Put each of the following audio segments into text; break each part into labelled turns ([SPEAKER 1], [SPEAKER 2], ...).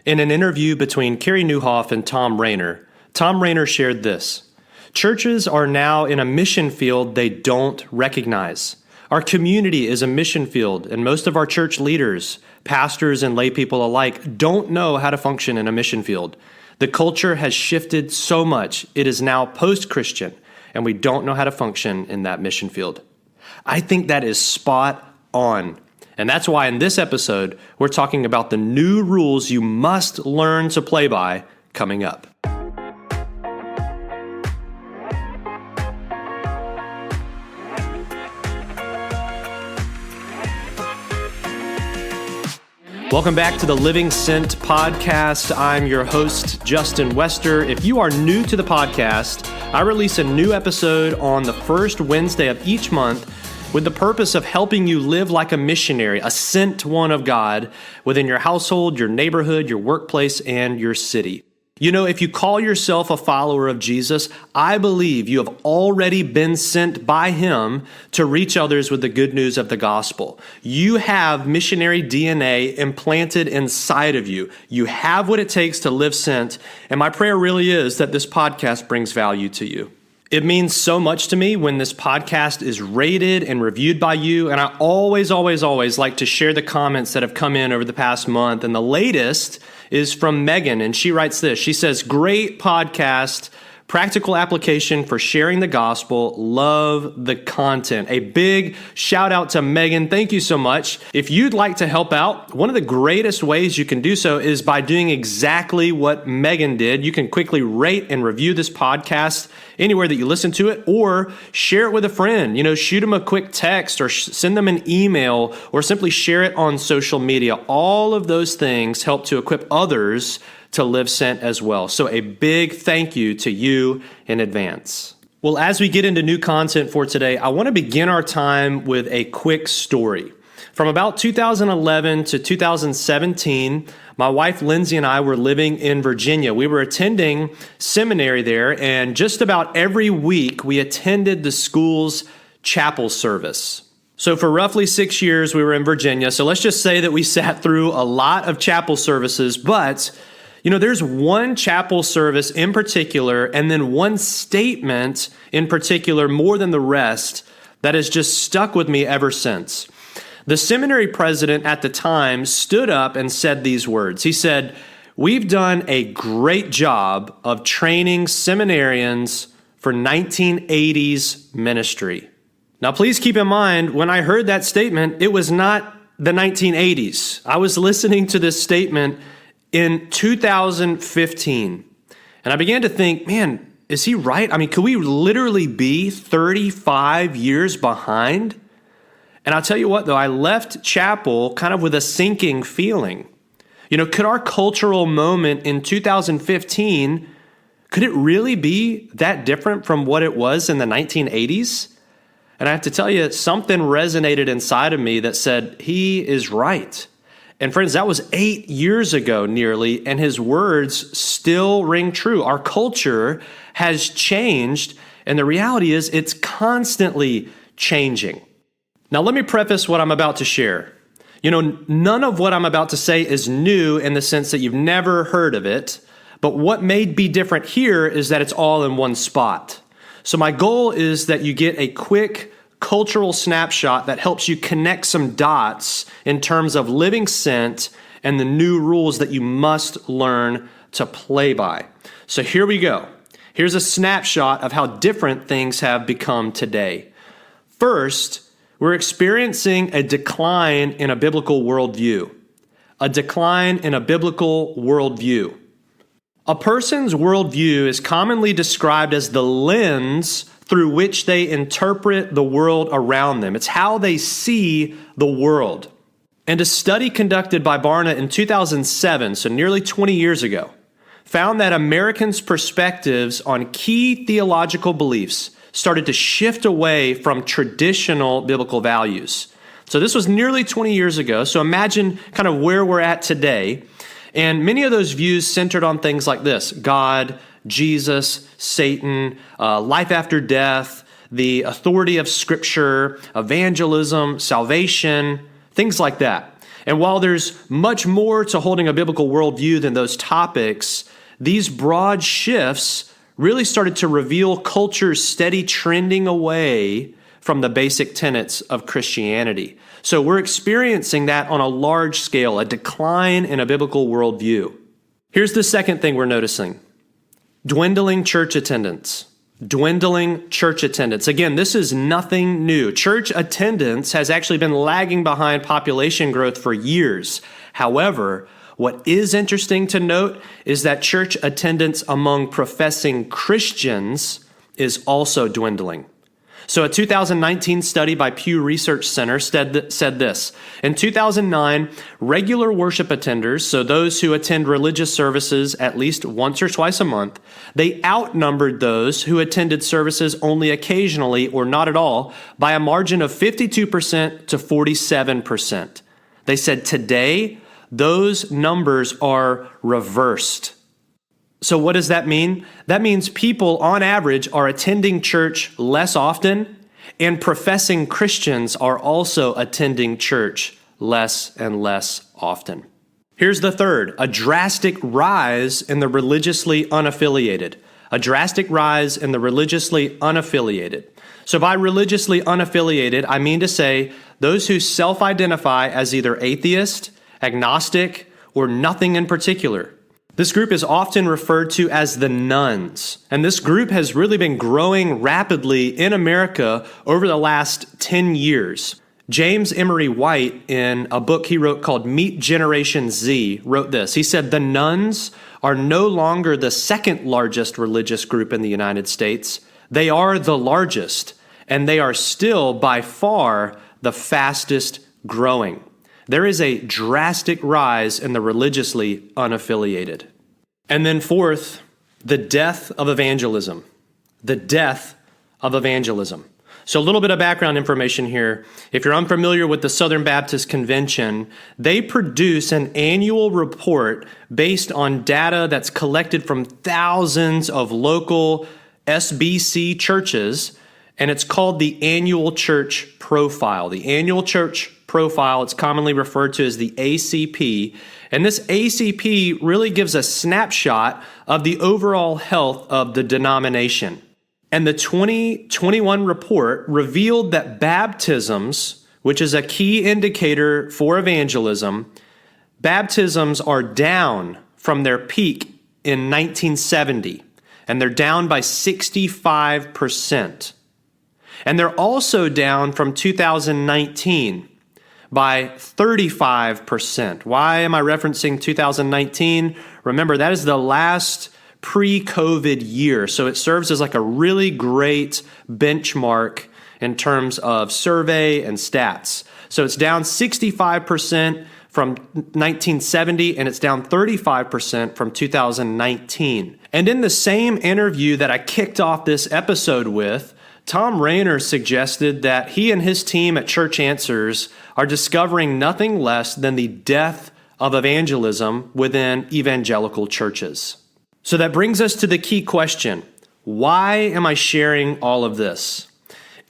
[SPEAKER 1] In an interview between Carey Nieuwhof and Thom Rainer shared this: "Churches are now in a mission field they don't recognize. Our community is a mission field, and most of our church leaders, pastors and lay people alike, don't know how to function in a mission field. The culture has shifted so much. It is now post-Christian, and we don't know how to function in that mission field." I think that is spot on. And that's why in this episode, we're talking about the new rules you must learn to play by coming up. Welcome back to the Living Sent podcast. I'm your host, Justin Wester. If you are new to the podcast, I release a new episode on the first Wednesday of each month with the purpose of helping you live like a missionary, a sent one of God within your household, your neighborhood, your workplace, and your city. You know, if you call yourself a follower of Jesus, I believe you have already been sent by Him to reach others with the good news of the gospel. You have missionary DNA implanted inside of you. You have what it takes to live sent, and my prayer really is that this podcast brings value to you. It means so much to me when this podcast is rated and reviewed by you, and I always like to share the comments that have come in over the past month, and the latest is from Megan, and she writes this. She says, "Great podcast, practical application for sharing the gospel. Love the content." A big shout out to Megan. Thank you so much. If you'd like to help out, one of the greatest ways you can do so is by doing exactly what Megan did. You can quickly rate and review this podcast anywhere that you listen to it, or share it with a friend. You know, shoot them a quick text or send them an email, or simply share it on social media. All of those things help to equip others to live sent as well. So a big thank you to you in advance. Well, as we get into new content for today, I want to begin our time with a quick story. From about 2011 to 2017, my wife Lindsay and I were living in Virginia. We were attending seminary there, and just about every week we attended the school's chapel service. So for roughly 6 years, we were in Virginia. So let's just say that we sat through a lot of chapel services, but you know, there's one chapel service in particular, and then one statement in particular more than the rest that has just stuck with me ever since. The seminary president at the time stood up and said these words. He said, "We've done a great job of training seminarians for 1980s ministry." Now, please keep in mind, when I heard that statement, it was not the 1980s. I was listening to this statement in 2015, and I began to think, man, is he right? I mean, could we literally be 35 years behind? And I'll tell you what, though, I left chapel kind of with a sinking feeling. You know, could our cultural moment in 2015, could it really be that different from what it was in the 1980s? And I have to tell you, something resonated inside of me that said, he is right. And friends, that was 8 years ago nearly, and his words still ring true. Our culture has changed, and the reality is it's constantly changing. Now, let me preface what I'm about to share. You know, none of what I'm about to say is new in the sense that you've never heard of it, but what may be different here is that it's all in one spot. So my goal is that you get a quick cultural snapshot that helps you connect some dots in terms of living sent and the new rules that you must learn to play by. So here we go. Here's a snapshot of how different things have become today. First, we're experiencing a decline in a biblical worldview. A decline in a biblical worldview. A person's worldview is commonly described as the lens through which they interpret the world around them. It's how they see the world. And a study conducted by Barna in 2007, so nearly 20 years ago, found that Americans' perspectives on key theological beliefs started to shift away from traditional biblical values. So this was nearly 20 years ago. So imagine kind of where we're at today. And many of those views centered on things like this: God, Jesus, Satan, life after death, the authority of Scripture, evangelism, salvation, things like that. And while there's much more to holding a biblical worldview than those topics, these broad shifts really started to reveal culture's steady trending away from the basic tenets of Christianity. So we're experiencing that on a large scale, a decline in a biblical worldview. Here's the second thing we're noticing: dwindling church attendance. Dwindling church attendance. Again, this is nothing new. Church attendance has actually been lagging behind population growth for years. However, what is interesting to note is that church attendance among professing Christians is also dwindling. So a 2019 study by Pew Research Center said this: in 2009, regular worship attenders, so those who attend religious services at least once or twice a month, they outnumbered those who attended services only occasionally or not at all by a margin of 52% to 47%. They said today, those numbers are reversed. So what does that mean? That means people on average are attending church less often, and professing Christians are also attending church less and less often. Here's the third: a drastic rise in the religiously unaffiliated. A drastic rise in the religiously unaffiliated. So by religiously unaffiliated, I mean to say those who self-identify as either atheist, agnostic, or nothing in particular. This group is often referred to as the nones, and this group has really been growing rapidly in America over the last 10 years. James Emery White, in a book he wrote called Meet Generation Z, wrote this. He said, "The nones are no longer the second largest religious group in the United States. They are the largest, and they are still by far the fastest growing." There is a drastic rise in the religiously unaffiliated. And then fourth, the death of evangelism. The death of evangelism. So a little bit of background information here. If you're unfamiliar with the Southern Baptist Convention, they produce an annual report based on data that's collected from thousands of local SBC churches, and it's called the Annual Church Profile. The Annual Church Profile, it's commonly referred to as the ACP, and this ACP really gives a snapshot of the overall health of the denomination. And the 2021 report revealed that baptisms, which is a key indicator for evangelism, baptisms are down from their peak in 1970, and they're down by 65%. And they're also down from 2019 by 35%. Why am I referencing 2019? Remember, that is the last pre-COVID year. So it serves as like a really great benchmark in terms of survey and stats. So it's down 65% from 1970, and it's down 35% from 2019. And in the same interview that I kicked off this episode with, Tom Rainer suggested that he and his team at Church Answers are discovering nothing less than the death of evangelism within evangelical churches. So that brings us to the key question: why am I sharing all of this?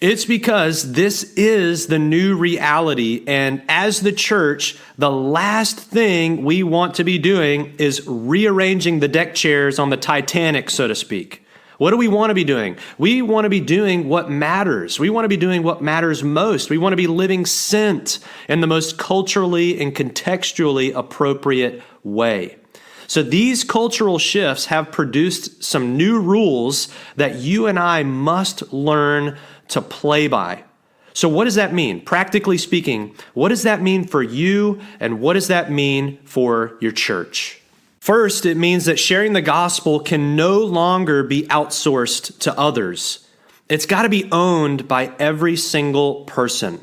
[SPEAKER 1] It's because this is the new reality, and as the church, the last thing we want to be doing is rearranging the deck chairs on the Titanic, so to speak. What do we want to be doing? We want to be doing what matters. We want to be doing what matters most. We want to be living sent in the most culturally and contextually appropriate way. So these cultural shifts have produced some new rules that you and I must learn to play by. So what does that mean? Practically speaking, what does that mean for you, and what does that mean for your church? First, it means that sharing the gospel can no longer be outsourced to others. It's got to be owned by every single person.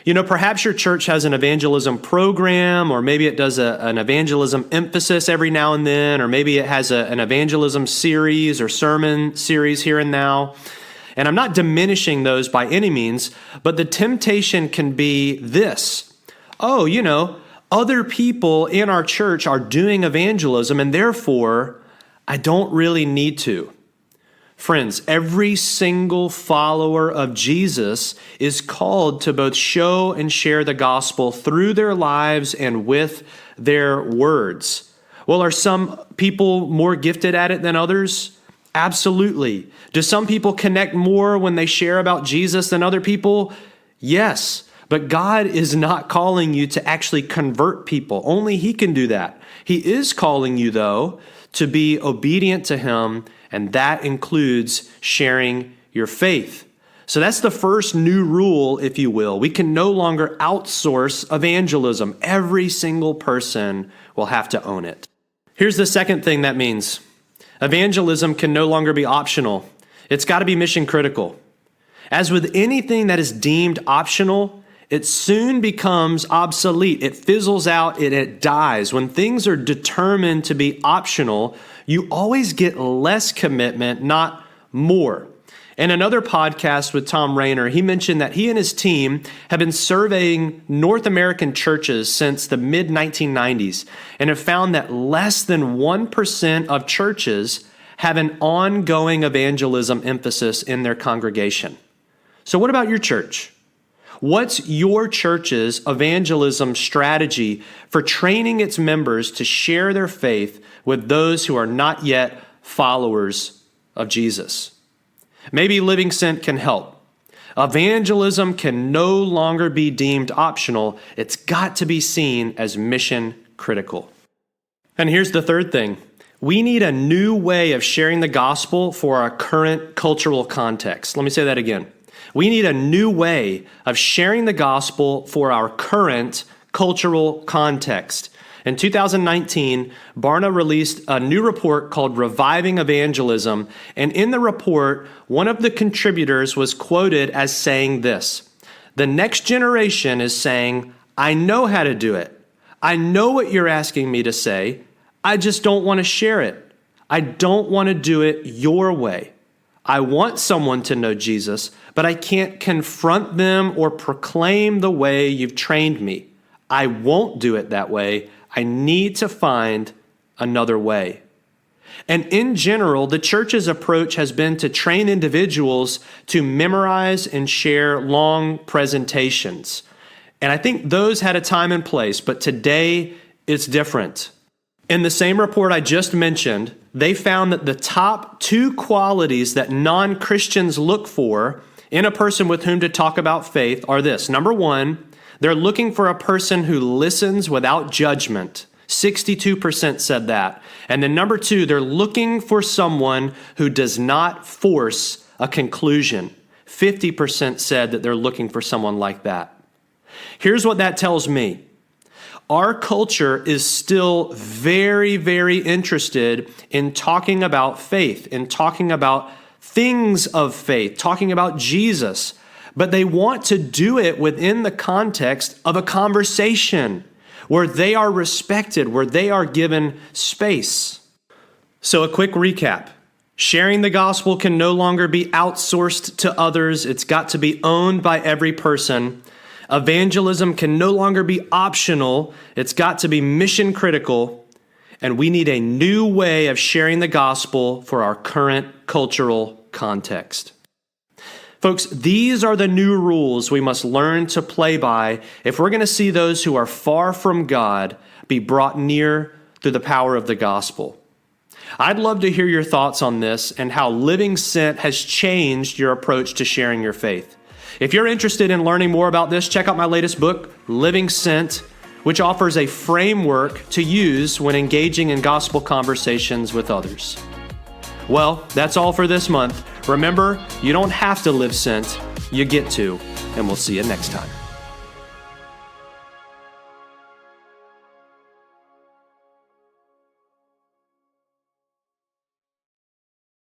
[SPEAKER 1] You know, perhaps your church has an evangelism program, or maybe it does an evangelism emphasis every now and then, or maybe it has an evangelism series or sermon series here and now. And I'm not diminishing those by any means, but the temptation can be this: oh, you know, other people in our church are doing evangelism, and therefore I don't really need to. Friends, every single follower of Jesus is called to both show and share the gospel through their lives and with their words. Well, are some people more gifted at it than others? Absolutely. Do some people connect more when they share about Jesus than other people? Yes. But God is not calling you to actually convert people. Only He can do that. He is calling you, though, to be obedient to Him, and that includes sharing your faith. So that's the first new rule, if you will. We can no longer outsource evangelism. Every single person will have to own it. Here's the second thing that means. Evangelism can no longer be optional. It's got to be mission critical. As with anything that is deemed optional, it soon becomes obsolete. It fizzles out, it dies. When things are determined to be optional, you always get less commitment, not more. In another podcast with Tom Rainer, he mentioned that he and his team have been surveying North American churches since the mid-1990s and have found that less than 1% of churches have an ongoing evangelism emphasis in their congregation. So what about your church? What's your church's evangelism strategy for training its members to share their faith with those who are not yet followers of Jesus? Maybe Living Sent can help. Evangelism can no longer be deemed optional. It's got to be seen as mission critical. And here's the third thing. We need a new way of sharing the gospel for our current cultural context. Let me say that again. We need a new way of sharing the gospel for our current cultural context. In 2019, Barna released a new report called Reviving Evangelism, and in the report, one of the contributors was quoted as saying this: "The next generation is saying, I know how to do it. I know what you're asking me to say. I just don't want to share it. I don't want to do it your way. I want someone to know Jesus, but I can't confront them or proclaim the way you've trained me. I won't do it that way. I need to find another way." And in general, the church's approach has been to train individuals to memorize and share long presentations. And I think those had a time and place, but today it's different. In the same report I just mentioned, they found that the top two qualities that non-Christians look for in a person with whom to talk about faith are this. Number one, they're looking for a person who listens without judgment. 62% said that. And then number two, they're looking for someone who does not force a conclusion. 50% said that they're looking for someone like that. Here's what that tells me. Our culture is still very, very interested in talking about faith, in talking about things of faith, talking about Jesus, but they want to do it within the context of a conversation where they are respected, where they are given space. So a quick recap. Sharing the gospel can no longer be outsourced to others. It's got to be owned by every person. Evangelism can no longer be optional. It's got to be mission critical. And we need a new way of sharing the gospel for our current cultural context. Folks, these are the new rules we must learn to play by if we're going to see those who are far from God be brought near through the power of the gospel. I'd love to hear your thoughts on this and how Living Sent has changed your approach to sharing your faith. If you're interested in learning more about this, check out my latest book, Living Sent, which offers a framework to use when engaging in gospel conversations with others. Well, that's all for this month. Remember, you don't have to live sent, you get to, and we'll see you next time.